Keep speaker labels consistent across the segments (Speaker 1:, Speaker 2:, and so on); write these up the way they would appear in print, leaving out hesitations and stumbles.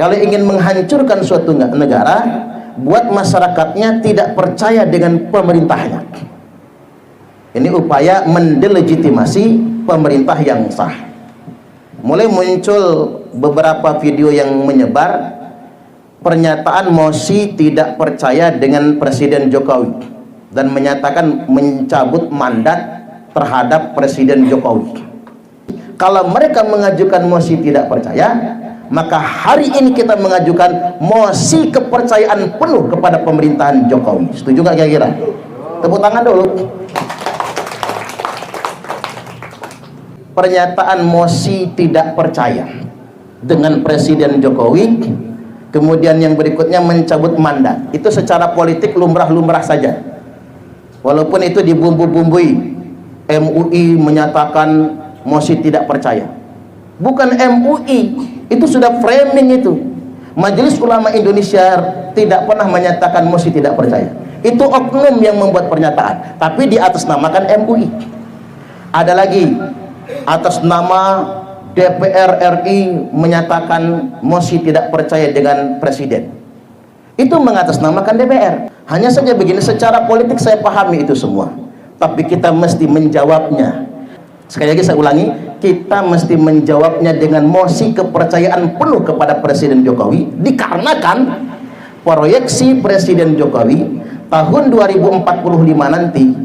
Speaker 1: Kalau ingin menghancurkan suatu negara, buat masyarakatnya tidak percaya dengan pemerintahnya. Ini upaya mendelegitimasi pemerintah yang sah. Mulai muncul beberapa video yang menyebar pernyataan mosi tidak percaya dengan Presiden Jokowi dan menyatakan mencabut mandat terhadap Presiden Jokowi. Kalau mereka mengajukan mosi tidak percaya, maka hari ini kita mengajukan mosi kepercayaan penuh kepada pemerintahan Jokowi. Setuju nggak kira-kira? Tepuk tangan dulu. Pernyataan mosi tidak percaya dengan Presiden Jokowi, kemudian yang berikutnya mencabut mandat, itu secara politik lumrah-lumrah saja, walaupun itu dibumbu-bumbui. MUI menyatakan mosi tidak percaya. Bukan MUI, itu sudah framing. Itu Majelis Ulama Indonesia tidak pernah menyatakan mosi tidak percaya. Itu oknum yang membuat pernyataan, tapi di atas namakan MUI. Ada lagi, atas nama DPR RI menyatakan mosi tidak percaya dengan presiden. Itu mengatasnamakan DPR. Hanya saja begini, secara politik saya pahami itu semua, tapi kita mesti menjawabnya. Sekali lagi saya ulangi, kita mesti menjawabnya dengan mosi kepercayaan penuh kepada Presiden Jokowi, dikarenakan proyeksi Presiden Jokowi tahun 2045 nanti,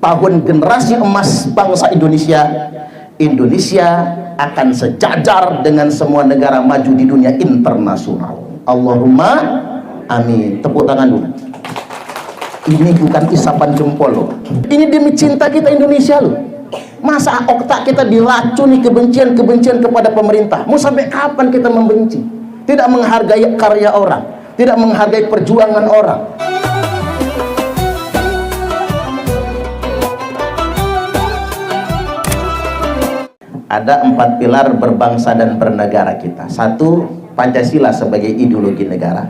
Speaker 1: tahun generasi emas bangsa Indonesia. Indonesia akan sejajar dengan semua negara maju di dunia internasional. Allahumma amin. Tepuk tangan dulu. Ini bukan isapan jempol loh. Ini demi cinta kita Indonesia loh. Masa otak kita diracuni kebencian-kebencian kepada pemerintah? Mau sampai kapan kita membenci? Tidak menghargai karya orang, tidak menghargai perjuangan orang. Ada 4 pilar berbangsa dan bernegara kita. 1, Pancasila sebagai ideologi negara.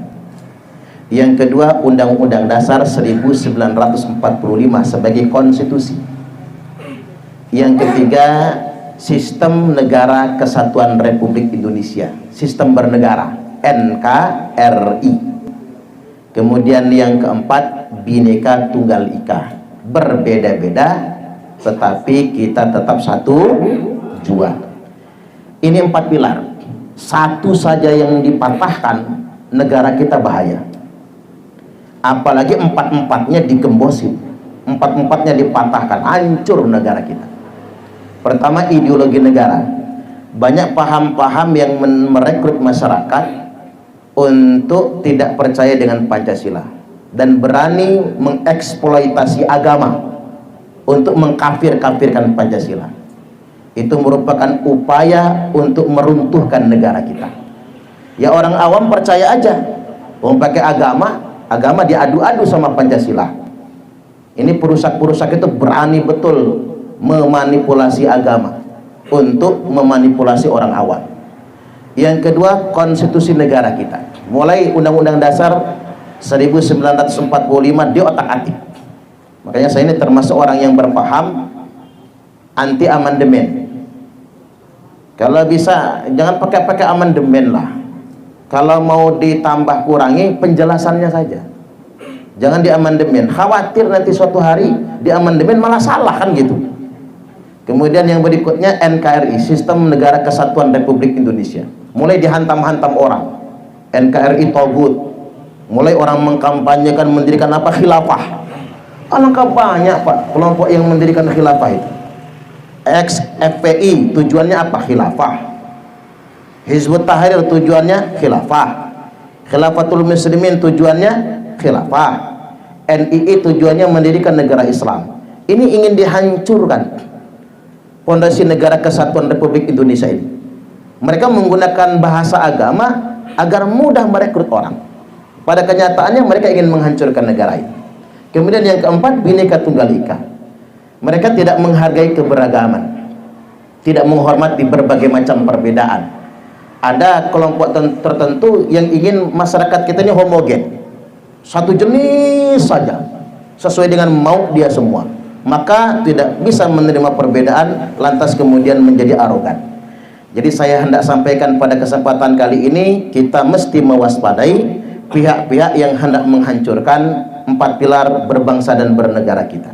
Speaker 1: Yang kedua, Undang-Undang Dasar 1945 sebagai konstitusi. Yang ketiga, Sistem Negara Kesatuan Republik Indonesia, sistem bernegara, NKRI. Kemudian yang keempat, Bhinneka Tunggal Ika, berbeda-beda tetapi kita tetap satu jua. Ini 4 pilar. Satu saja yang dipatahkan, negara kita bahaya. Apalagi 4-4-nya digembosin, 4-4-nya dipatahkan, hancur negara kita. Pertama, ideologi negara. Banyak paham-paham yang merekrut masyarakat untuk tidak percaya dengan Pancasila dan berani mengeksploitasi agama untuk mengkafir-kafirkan Pancasila. Itu merupakan upaya untuk meruntuhkan negara kita. Ya orang awam percaya aja, mau pakai agama diadu-adu sama Pancasila. Ini perusak-perusak itu berani betul memanipulasi agama untuk memanipulasi orang awam. Yang kedua, konstitusi negara kita. Mulai Undang-Undang Dasar 1945 diotak-atik. Makanya saya ini termasuk orang yang berpaham anti amandemen. Kalau bisa jangan pakai amandemen lah. Kalau mau ditambah kurangi penjelasannya saja. Jangan di amandemen. Khawatir nanti suatu hari di amandemen malah salah kan gitu. Kemudian yang berikutnya NKRI, Sistem Negara Kesatuan Republik Indonesia. Mulai dihantam-hantam orang. NKRI togut. Mulai orang mengkampanyekan mendirikan apa? Khilafah. Alangkah banyak Pak kelompok yang mendirikan khilafah itu. FPI tujuannya apa? Khilafah. Hizbut Tahrir tujuannya khilafah. Khilafatul Muslimin tujuannya khilafah. NII tujuannya mendirikan negara Islam. Ini ingin dihancurkan fondasi Negara Kesatuan Republik Indonesia ini. Mereka menggunakan bahasa agama agar mudah merekrut orang. Pada kenyataannya mereka ingin menghancurkan negara ini. Kemudian yang keempat, Bhinneka Tunggal Ika. Mereka tidak menghargai keberagaman, tidak menghormati berbagai macam perbedaan. Ada kelompok tertentu yang ingin masyarakat kita ini homogen, satu jenis saja, sesuai dengan mau dia semua. Maka tidak bisa menerima perbedaan, lantas kemudian menjadi arogan. Jadi saya hendak sampaikan pada kesempatan kali ini, kita mesti mewaspadai pihak-pihak yang hendak menghancurkan 4 pilar berbangsa dan bernegara kita.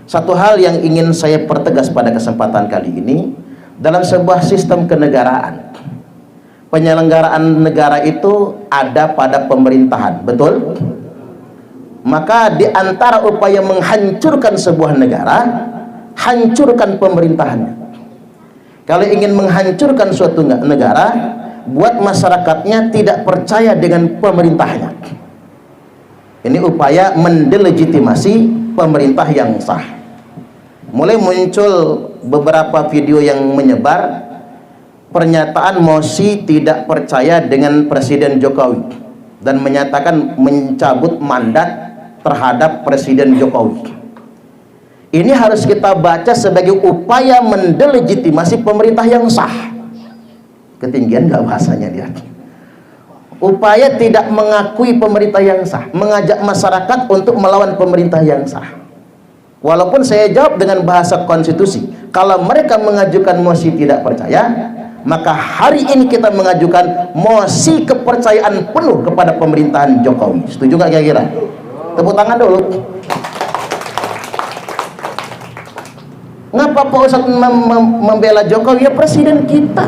Speaker 1: Satu hal yang ingin saya pertegas pada kesempatan kali ini, dalam sebuah sistem kenegaraan, penyelenggaraan negara itu ada pada pemerintahan, betul? Maka di antara upaya menghancurkan sebuah negara, hancurkan pemerintahannya. Kalau ingin menghancurkan suatu negara, buat masyarakatnya tidak percaya dengan pemerintahnya. Ini upaya mendelegitimasi pemerintah yang sah. Mulai muncul beberapa video yang menyebar pernyataan mosi tidak percaya dengan Presiden Jokowi dan menyatakan mencabut mandat terhadap Presiden Jokowi. Ini harus kita baca sebagai upaya mendelegitimasi pemerintah yang sah. Ketinggian nggak bahasanya dia? Upaya tidak mengakui pemerintah yang sah, mengajak masyarakat untuk melawan pemerintah yang sah. Walaupun saya jawab dengan bahasa konstitusi, kalau mereka mengajukan mosi tidak percaya, maka hari ini kita mengajukan mosi kepercayaan penuh kepada pemerintahan Jokowi. Setuju nggak kira-kira? Tepuk tangan dulu. Ngapa Pak Ustadz membela Jokowi? Ya presiden kita.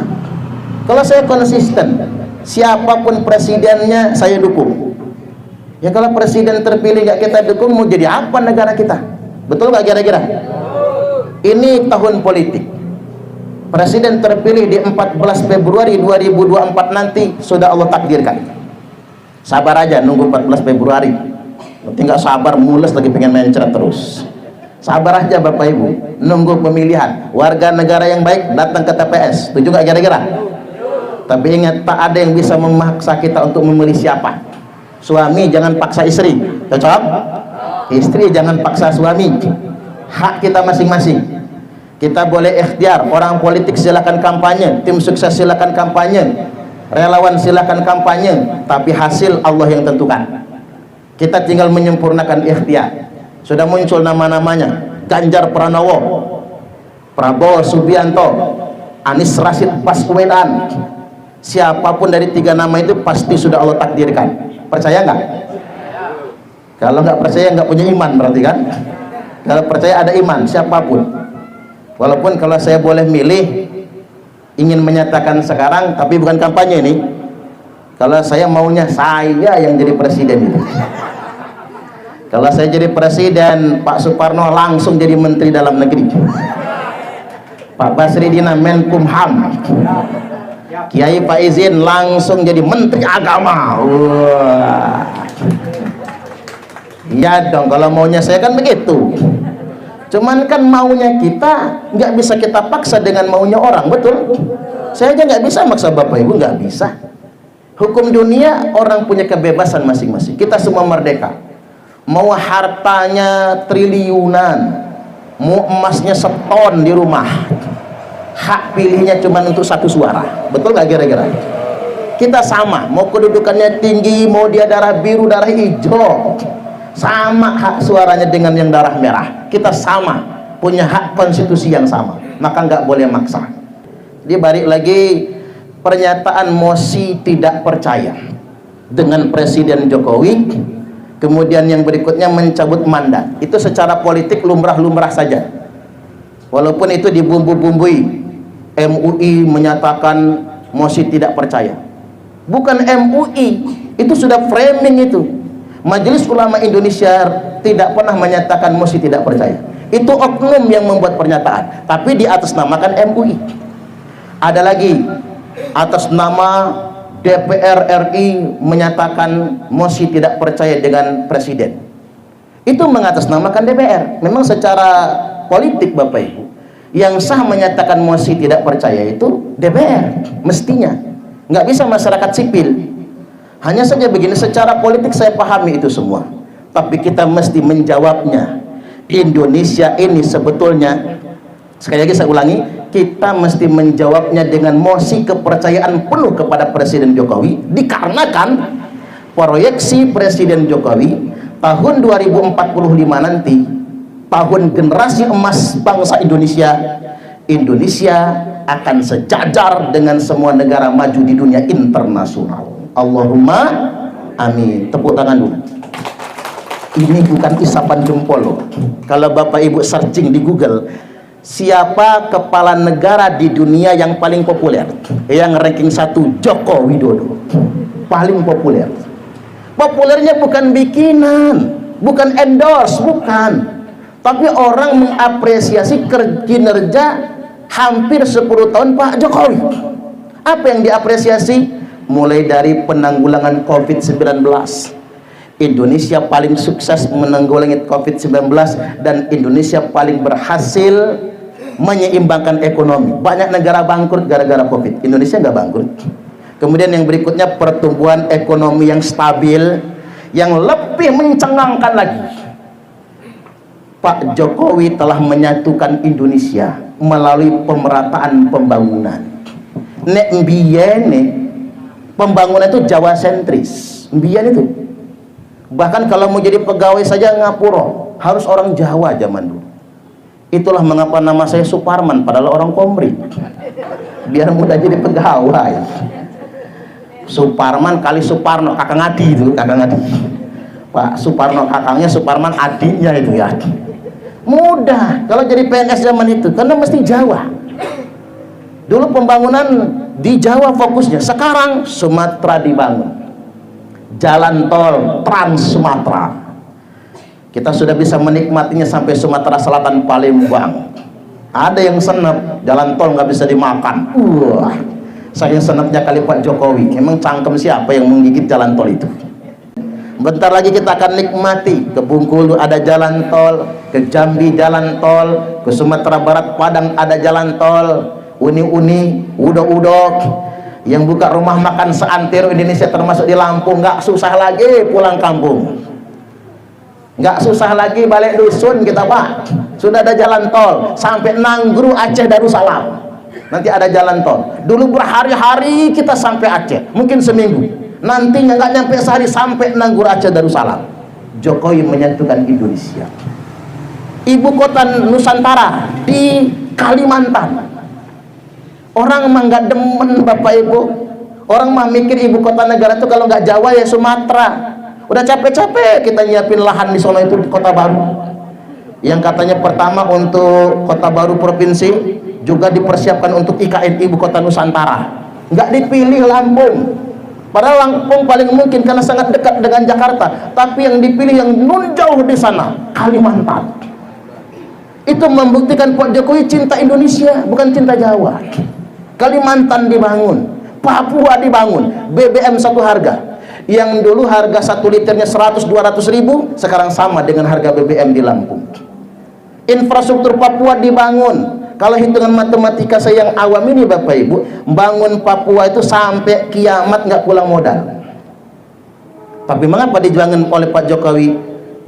Speaker 1: Kalau saya konsisten, siapapun presidennya saya dukung. Ya kalau presiden terpilih nggak kita dukung, mau jadi apa negara kita? Betul nggak kira-kira? Ini tahun politik. Presiden terpilih di 14 Februari 2024 nanti sudah Allah takdirkan. Sabar aja nunggu 14 Februari. Tinggal sabar, mules lagi pengen mencret terus. Sabar aja Bapak Ibu, nunggu pemilihan. Warga negara yang baik datang ke TPS. Setuju nggak kira-kira? Tapi ingat, tak ada yang bisa memaksa kita untuk memilih siapa. Suami jangan paksa istri, cocok? Istri jangan paksa suami. Hak kita masing-masing. Kita boleh ikhtiar. Orang politik silakan kampanye, tim sukses silakan kampanye, relawan silakan kampanye, tapi hasil Allah yang tentukan. Kita tinggal menyempurnakan ikhtiar. Sudah muncul nama-namanya: Ganjar Pranowo, Prabowo Subianto, Anies Rashid Baswedan. Siapapun dari 3 nama itu pasti sudah Allah takdirkan. Percaya nggak? Kalau nggak percaya nggak punya iman berarti kan? Kalau percaya ada iman, siapapun. Walaupun kalau saya boleh milih, ingin menyatakan sekarang, tapi bukan kampanye ini. Kalau saya maunya saya yang jadi presiden itu. Kalau saya jadi presiden, Pak Suparno langsung jadi menteri dalam negeri, Pak Basridina Menkumham, Kiai Pak Izin langsung jadi menteri agama. Wah. Ya dong, kalau maunya saya kan begitu. Cuman kan maunya kita nggak bisa kita paksa dengan maunya orang, betul? Saya aja nggak bisa maksa Bapak Ibu, nggak bisa. Hukum dunia orang punya kebebasan masing-masing. Kita semua merdeka. Mau hartanya triliunan, mau emasnya seton di rumah, hak pilihnya cuma untuk 1 suara. Betul nggak kira-kira? Kita sama, mau kedudukannya tinggi, mau dia darah biru, darah hijau, sama hak suaranya dengan yang darah merah. Kita sama, punya hak konstitusi yang sama, maka nggak boleh maksa. Dia balik lagi, pernyataan mosi tidak percaya dengan Presiden Jokowi. Kemudian yang berikutnya mencabut mandat. Itu secara politik lumrah-lumrah saja. Walaupun itu dibumbu-bumbui. MUI menyatakan mosi tidak percaya. Bukan MUI, itu sudah framing itu. Majelis Ulama Indonesia tidak pernah menyatakan mosi tidak percaya. Itu oknum yang membuat pernyataan, tapi di atas namakan MUI. Ada lagi atas nama DPR RI menyatakan mosi tidak percaya dengan presiden. Itu mengatasnamakan DPR. Memang secara politik Bapak Ibu, yang sah menyatakan mosi tidak percaya itu DPR mestinya, nggak bisa masyarakat sipil. Hanya saja begini, secara politik saya pahami itu semua, tapi kita mesti menjawabnya. Indonesia ini sebetulnya, sekali lagi saya ulangi, kita mesti menjawabnya dengan mosi kepercayaan penuh kepada Presiden Jokowi, dikarenakan proyeksi Presiden Jokowi tahun 2045 nanti, tahun generasi emas bangsa Indonesia, Indonesia akan sejajar dengan semua negara maju di dunia internasional. Allahumma amin. Tepuk tangan dulu. Ini bukan isapan jempol loh. Kalau Bapak Ibu searching di Google, siapa kepala negara di dunia yang paling populer? Yang ranking 1 Joko Widodo. Paling populer. Populernya bukan bikinan, bukan endorse, bukan. Tapi orang mengapresiasi kinerja hampir 10 tahun Pak Jokowi. Apa yang diapresiasi? Mulai dari penanggulangan COVID-19. Indonesia paling sukses menanggulangi COVID-19 dan Indonesia paling berhasil menyeimbangkan ekonomi. Banyak negara bangkrut gara-gara COVID. Indonesia nggak bangkrut. Kemudian yang berikutnya pertumbuhan ekonomi yang stabil, yang lebih mencengangkan lagi. Pak Jokowi telah menyatukan Indonesia melalui pemerataan pembangunan. Nek mbiyene pembangunan itu Jawa sentris. Mbiyen itu. Bahkan kalau mau jadi pegawai saja ngapura, harus orang Jawa zaman dulu. Itulah mengapa nama saya Suparman padahal orang Komri. Biar mudah jadi pegawai. Suparman kali Suparno, kakang Adi itu, kakang Adi. Pak Suparno kakangnya, Suparman adiknya itu ya. Mudah kalau jadi PNS zaman itu, karena mesti Jawa. Dulu pembangunan di Jawa fokusnya, sekarang Sumatera dibangun. Jalan tol Trans Sumatera. Kita sudah bisa menikmatinya sampai Sumatera Selatan Palembang. Ada yang senep, jalan tol nggak bisa dimakan. Saking senepnya kali Pak Jokowi. Emang cangkem siapa yang menggigit jalan tol itu? Bentar lagi kita akan nikmati. Ke Bengkulu ada jalan tol, ke Jambi jalan tol, ke Sumatera Barat Padang ada jalan tol, uni-uni, udok-udok, yang buka rumah makan seantero Indonesia termasuk di Lampung, nggak susah lagi pulang kampung, nggak susah lagi balik dusun kita Pak. Sudah ada jalan tol sampai Nangguru Aceh Darussalam. Nanti ada jalan tol. Dulu berhari-hari kita sampai Aceh, mungkin seminggu. Nantinya nggak nyampe sehari sampai Nangguru Aceh Darussalam. Jokowi menyatukan Indonesia. Ibu kota Nusantara di Kalimantan. Orang mah nggak demen Bapak Ibu. Orang mah mikir ibu kota negara itu kalau nggak Jawa ya Sumatera. Udah capek-capek kita nyiapin lahan di sana itu di Kota Baru. Yang katanya pertama untuk Kota Baru provinsi, juga dipersiapkan untuk IKN ibu kota Nusantara. Nggak dipilih Lampung. Padahal Lampung paling mungkin karena sangat dekat dengan Jakarta. Tapi yang dipilih yang nun jauh di sana, Kalimantan. Itu membuktikan Pak Jokowi cinta Indonesia, bukan cinta Jawa. Kalimantan dibangun, Papua dibangun, BBM satu harga. Yang dulu harga 1 liternya 100-200 ribu, sekarang sama dengan harga BBM di Lampung. Infrastruktur Papua dibangun. Kalau hitungan matematika saya yang awam ini Bapak Ibu, bangun Papua itu sampai kiamat nggak pulang modal. Tapi mengapa dibangun oleh Pak Jokowi?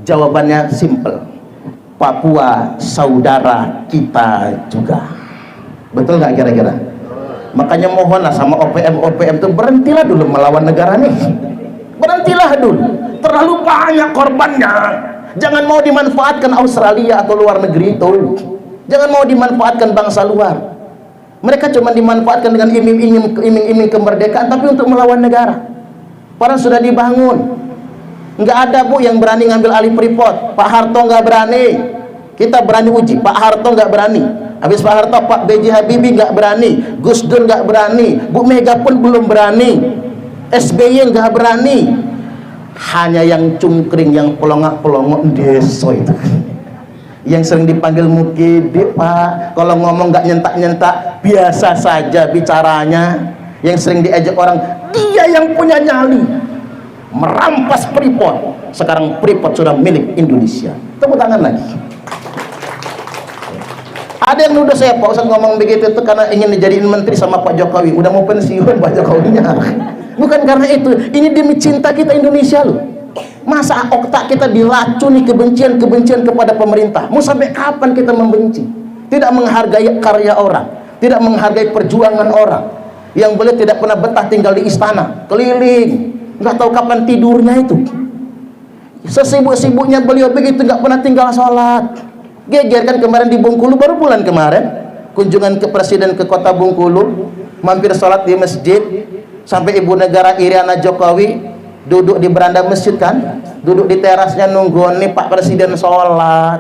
Speaker 1: Jawabannya simple. Papua saudara kita juga. Betul nggak kira-kira? Makanya mohonlah sama OPM itu berhentilah dulu melawan negara nih. Berhentilah dulu. Terlalu banyak korbannya. Jangan mau dimanfaatkan Australia atau luar negeri itu. Jangan mau dimanfaatkan bangsa luar. Mereka cuma dimanfaatkan dengan iming-iming kemerdekaan, tapi untuk melawan negara. Padahal sudah dibangun. Nggak ada Bu yang berani ngambil alih Freeport. Pak Harto nggak berani. Kita berani uji. Pak Harto nggak berani. Habis Pak Harto, Pak B.J. Habibie nggak berani. Gus Dur nggak berani. Bu Mega pun belum berani. SBY nggak berani. Hanya yang cungkring, yang pelongok-pelongok deso itu, yang sering dipanggil mukidi Pak, kalau ngomong nggak nyentak-nyentak, biasa saja bicaranya, yang sering diejek orang, dia yang punya nyali merampas Freeport. Sekarang Freeport sudah milik Indonesia. Tepuk tangan lagi. Ada yang nuduh saya, Pak Ustadz ngomong begitu itu karena ingin dijadiin menteri sama Pak Jokowi. Udah mau pensiun Pak Jokowinya. Bukan karena itu, ini demi cinta kita Indonesia loh. Masa otak kita diracuni kebencian-kebencian kepada pemerintah? Mau sampai kapan kita membenci? Tidak menghargai karya orang, tidak menghargai perjuangan orang. Yang beliau tidak pernah betah tinggal di istana, keliling, nggak tahu kapan tidurnya itu. Sesibuk-sibuknya beliau begitu, nggak pernah tinggal sholat. Geger kan kemarin di Bengkulu, baru bulan kemarin. kunjungan ke presiden ke kota Bengkulu, mampir sholat di masjid, sampai ibu negara Iriana Jokowi duduk di beranda masjid kan, duduk di terasnya nunggu nih Pak Presiden sholat.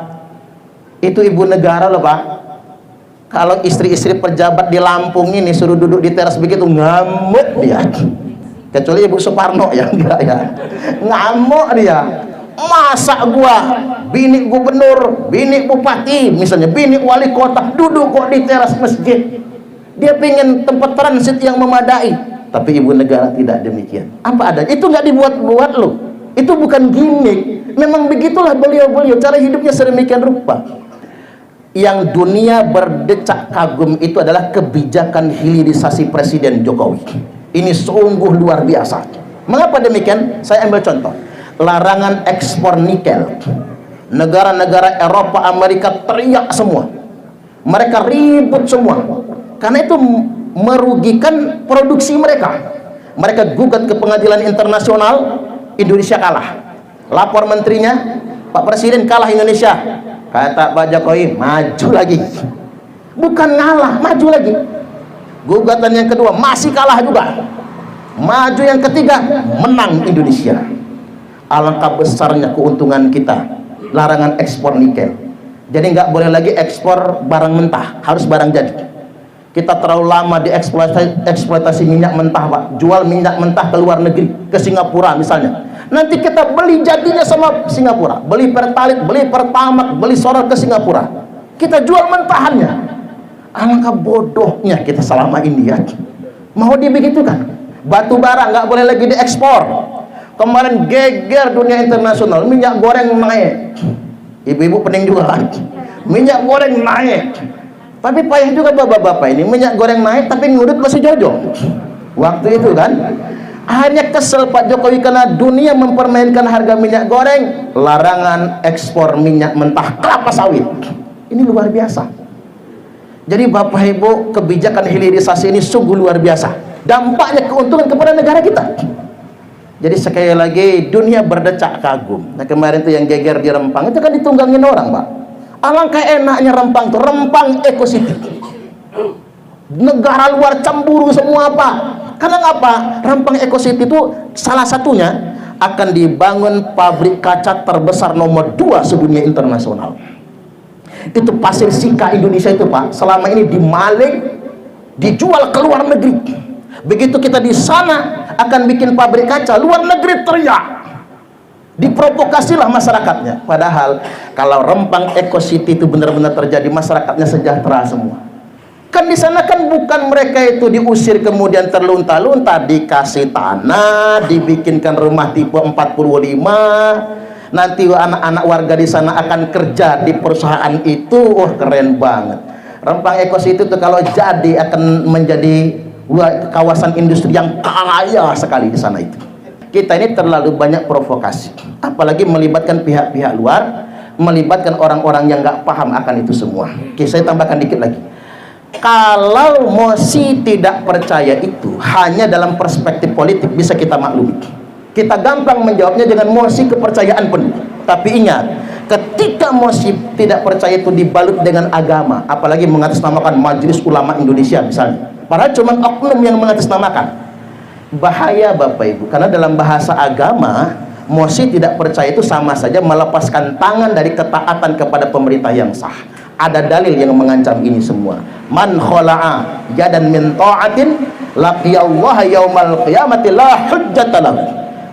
Speaker 1: Itu ibu negara loh Pak. Kalau istri-istri pejabat di Lampung ini suruh duduk di teras begitu, ngamuk dia. Kecuali Ibu Suparno ya, enggak ya, ngamuk dia. Masa gua bini gubernur, bini bupati, misalnya bini wali kota duduk kok di teras masjid? Dia pengen tempat transit yang memadai. Tapi ibu negara tidak demikian. Apa adanya? Itu nggak dibuat-buat loh. Itu bukan gimmick. Memang begitulah beliau-beliau, cara hidupnya sedemikian rupa. Yang dunia berdecak kagum itu adalah kebijakan hilirisasi Presiden Jokowi. Ini sungguh luar biasa. Mengapa demikian? Saya ambil contoh. Larangan ekspor nikel. Negara-negara Eropa, Amerika teriak semua. Mereka ribut semua. Karena itu merugikan produksi mereka. Mereka gugat ke pengadilan internasional, Indonesia kalah. Lapor menterinya, Pak Presiden kalah Indonesia. Kata Pak Jokowi, maju lagi. Bukan ngalah, maju lagi. Gugatan yang kedua masih kalah juga. Maju yang ketiga, menang Indonesia. Alangkah besarnya keuntungan kita. Larangan ekspor nikel. Jadi nggak boleh lagi ekspor barang mentah, harus barang jadi. Kita terlalu lama dieksploitasi minyak mentah Pak. Jual minyak mentah ke luar negeri, ke Singapura misalnya. Nanti kita beli jadinya sama Singapura, beli Pertalite, beli Pertamax, beli solar ke Singapura. Kita jual mentahannya. Alangkah bodohnya kita selama ini ya. Mau dibegitukan. Batu bara nggak boleh lagi diekspor. Kemarin geger dunia internasional, minyak goreng naik. Ibu-ibu pening juga kan? Minyak goreng naik. Tapi payah juga bapak-bapak ini, minyak goreng naik tapi ngurut masih jojo. Waktu itu kan, akhirnya kesel Pak Jokowi karena dunia mempermainkan harga minyak goreng. Larangan ekspor minyak mentah kelapa sawit. Ini luar biasa. Jadi Bapak Ibu, kebijakan hilirisasi ini sungguh luar biasa. Dampaknya keuntungan kepada negara kita. Jadi sekali lagi, dunia berdecak kagum. Nah kemarin itu yang geger di Rempang, itu kan ditunggangin orang Pak. Alangkah enaknya Rempang tuh, Rempang Eco City. Negara luar cemburu semua Pak. Karena apa? Rempang Eco City itu salah satunya akan dibangun pabrik kaca terbesar nomor 2 sedunia internasional. Itu pasir Sika Indonesia itu Pak, selama ini dimaling, dijual ke luar negeri. Begitu kita di sana akan bikin pabrik kaca, luar negeri teriak. Diprovokasilah masyarakatnya. Padahal kalau Rempang Eco City itu benar-benar terjadi, masyarakatnya sejahtera semua. Kan di sana kan bukan mereka itu diusir kemudian terlunta-lunta, dikasih tanah, dibikinkan rumah tipe 45. Nanti anak-anak warga di sana akan kerja di perusahaan itu. Oh keren banget. Rempang Eco City itu kalau jadi akan menjadi kawasan industri yang kaya sekali di sana itu. Kita ini terlalu banyak provokasi, apalagi melibatkan pihak-pihak luar, melibatkan orang-orang yang nggak paham akan itu semua. Oke, saya tambahkan dikit lagi. Kalau Mosi tidak percaya itu hanya dalam perspektif politik, bisa kita maklumi. Kita gampang menjawabnya dengan Mosi kepercayaan penuh. Tapi ingat, ketika Mosi tidak percaya itu dibalut dengan agama, apalagi mengatasnamakan Majelis Ulama Indonesia misalnya, padahal cuma oknum yang mengatasnamakan. Bahaya Bapak Ibu, karena dalam bahasa agama, Mosi tidak percaya itu sama saja melepaskan tangan dari ketaatan kepada pemerintah yang sah. Ada dalil yang mengancam ini semua. Man khola'a yadan min ta'atin laqiyallaha yaumal qiyamati la hujjata lahu.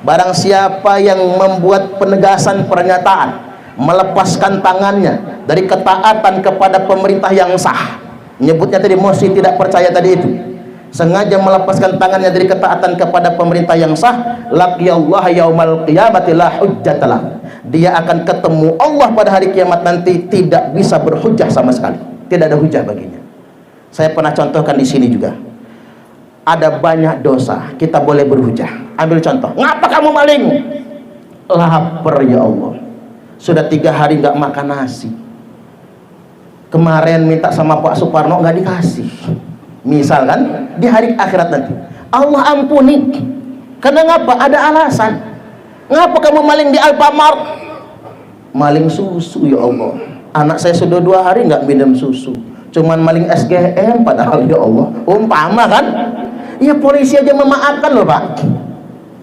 Speaker 1: Barang siapa yang membuat penegasan pernyataan, melepaskan tangannya dari ketaatan kepada pemerintah yang sah. Nyebutnya tadi Mosi tidak percaya tadi itu. Sengaja melepaskan tangannya dari ketaatan kepada pemerintah yang sah, laqiyallaha yaumal qiyamati la hujjata lahu. Dia akan ketemu Allah pada hari kiamat nanti tidak bisa berhujjah sama sekali. Tidak ada hujah baginya. Saya pernah contohkan di sini juga. Ada banyak dosa, kita boleh berhujah. Ambil contoh, ngapa kamu maling? Lapar ya Allah. Sudah 3 hari nggak makan nasi. Kemarin minta sama Pak Suparno nggak dikasih. Misal kan, di hari akhirat nanti Allah ampuni. Karena ngapa? Ada alasan. Ngapa kamu maling di Alfamart? Maling susu ya Allah. Anak saya sudah 2 hari nggak minum susu. cuman maling SGM, padahal ya Allah, umpama kan, ya polisi aja memaafkan loh Pak,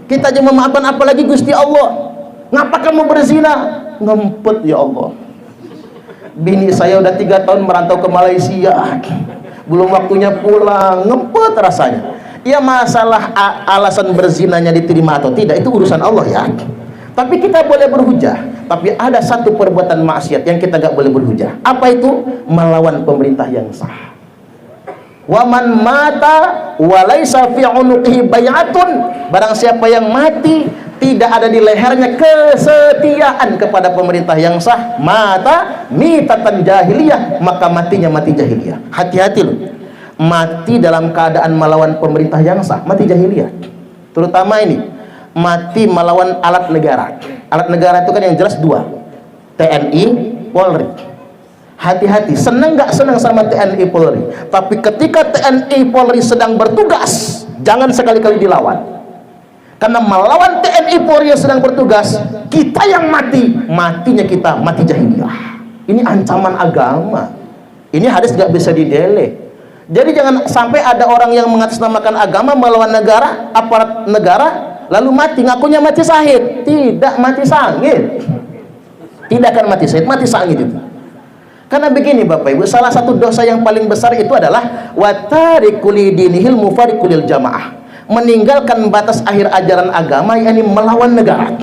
Speaker 1: kita aja memaafkan, apalagi Gusti Allah. Ngapa kamu berzina? Ngempet ya Allah, bini saya udah 3 tahun merantau ke Malaysia, belum waktunya pulang, ngempet rasanya. Ya masalah alasan berzinanya diterima atau tidak itu urusan Allah ya, tapi kita boleh berhujah. Tapi ada satu perbuatan maksiat yang kita gak boleh berhujah. Apa itu? Melawan pemerintah yang sah. Waman mata walaysa fi unuqihi bay'atun, barang siapa yang mati tidak ada di lehernya kesetiaan kepada pemerintah yang sah, mata mitatan jahiliyah, maka matinya mati jahiliyah. Hati-hati loh, mati dalam keadaan melawan pemerintah yang sah, mati jahiliyah. Terutama ini, mati melawan alat negara. Alat negara itu kan yang jelas 2, TNI, Polri. Hati-hati, senang gak senang sama TNI Polri, tapi ketika TNI Polri sedang bertugas, jangan sekali-kali dilawan. Karena melawan TNI Polri yang sedang bertugas, kita yang mati, matinya kita mati jahiliyah. Ini ancaman agama. Ini hadis gak bisa didelay. Jadi jangan sampai ada orang yang mengatasnamakan agama melawan negara, aparat negara, lalu mati, ngakunya mati syahid. Tidak mati sangit, tidak akan mati syahid, mati sangit itu. Karena begini Bapak Ibu, salah satu dosa yang paling besar itu adalah watariku lidinihil mufarikulil jamaah, meninggalkan batas akhir ajaran agama, yakni melawan negara.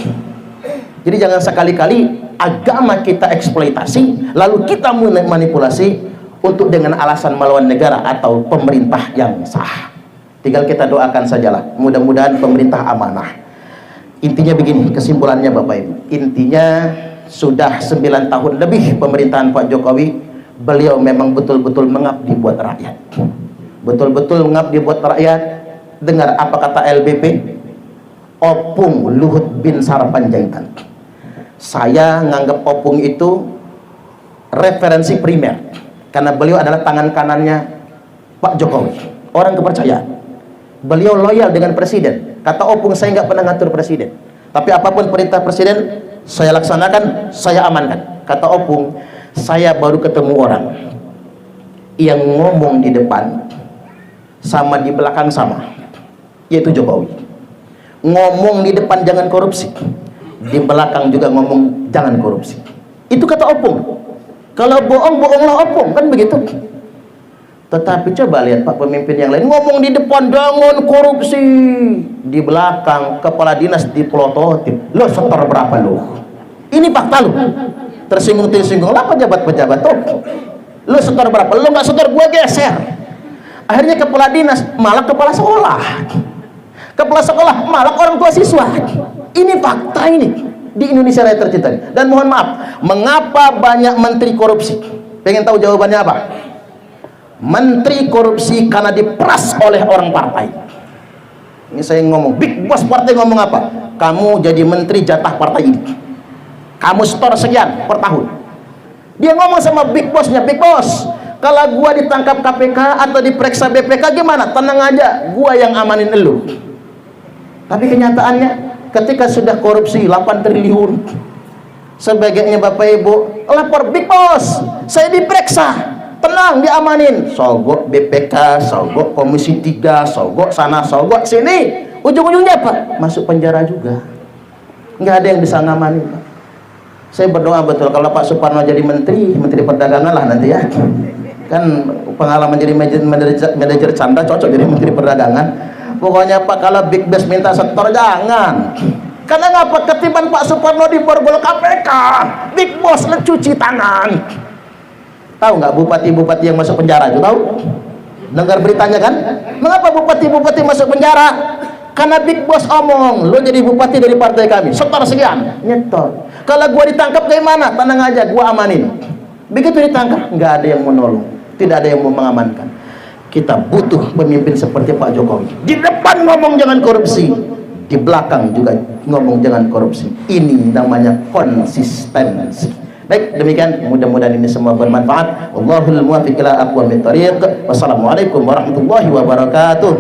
Speaker 1: Jadi jangan sekali-kali agama kita eksploitasi, lalu kita manipulasi untuk dengan alasan melawan negara atau pemerintah yang sah. Tinggal kita doakan sajalah, mudah-mudahan pemerintah amanah. Intinya begini, kesimpulannya Bapak Ibu, intinya sudah 9 tahun lebih pemerintahan Pak Jokowi, beliau memang betul-betul mengabdi buat rakyat, betul-betul mengabdi buat rakyat. Dengar apa kata LBP, Opung Luhut bin Sarpanjaitan. Saya nganggap Opung itu referensi primer, karena beliau adalah tangan kanannya Pak Jokowi, orang kepercayaan. Beliau loyal dengan presiden. Kata Opung, saya nggak pernah ngatur presiden, tapi apapun perintah presiden saya laksanakan, saya amankan. Kata Opung, saya baru ketemu orang yang ngomong di depan sama di belakang sama, yaitu Jokowi. Ngomong di depan jangan korupsi, di belakang juga ngomong jangan korupsi. Itu kata Opung. Kalau bohong, bohonglah Opung, kan begitu. Tetapi coba lihat Pak pemimpin yang lain, ngomong di depan jangan korupsi, di belakang kepala dinas dipelototin. Lo setor berapa lo? Ini fakta lo. Tersinggung lah pejabat-pejabat tuh. Lo setor berapa? Lo nggak setor, gua geser. Akhirnya kepala dinas malah kepala sekolah, kepala sekolah malah orang tua siswa. Ini fakta ini di Indonesia Raya tercinta. Dan mohon maaf, mengapa banyak menteri korupsi? Pengen tahu jawabannya apa? Menteri korupsi karena diperas oleh orang partai. Ini saya ngomong, big boss partai ngomong apa? Kamu jadi menteri jatah partai ini, kamu setor sekian per tahun. Dia ngomong sama big bossnya, big boss, kalau gua ditangkap KPK atau diperiksa BPK gimana? Tenang aja, gua yang amanin elu. Tapi kenyataannya ketika sudah korupsi 8 triliun, sebagainya Bapak Ibu lapor big boss, saya diperiksa, tenang, diamanin. Sogok BPK, sogok Komisi 3, sogok sana, sogok sini, ujung-ujungnya apa? Masuk penjara juga. Nggak ada yang bisa ngamanin Pak. Saya berdoa betul kalau Pak Suparno jadi menteri perdagangan lah nanti ya, kan pengalaman jadi manajer canda, cocok jadi menteri perdagangan. Pokoknya Pak, kalau big boss minta setor jangan. Karena ngapa? Ketimbang Pak Suparno diborgol KPK, big boss cuci tangan. Tahu nggak bupati-bupati yang masuk penjara itu? Tahu? Dengar beritanya kan? Mengapa bupati-bupati masuk penjara? Karena big boss omong, lo jadi bupati dari partai kami, setor sekian, nyetor. Kalau gua ditangkap gimana? Tenang aja, gua amanin. Begitu ditangkap, nggak ada yang menolong, tidak ada yang mau mengamankan. Kita butuh pemimpin seperti Pak Jokowi. Di depan ngomong jangan korupsi, di belakang juga ngomong jangan korupsi. Ini namanya konsistensi. Baik, demikian, mudah-mudahan ini semua bermanfaat. Wallahul muwaffiq ila aqwamit thoriq. Wassalamualaikum warahmatullahi wabarakatuh.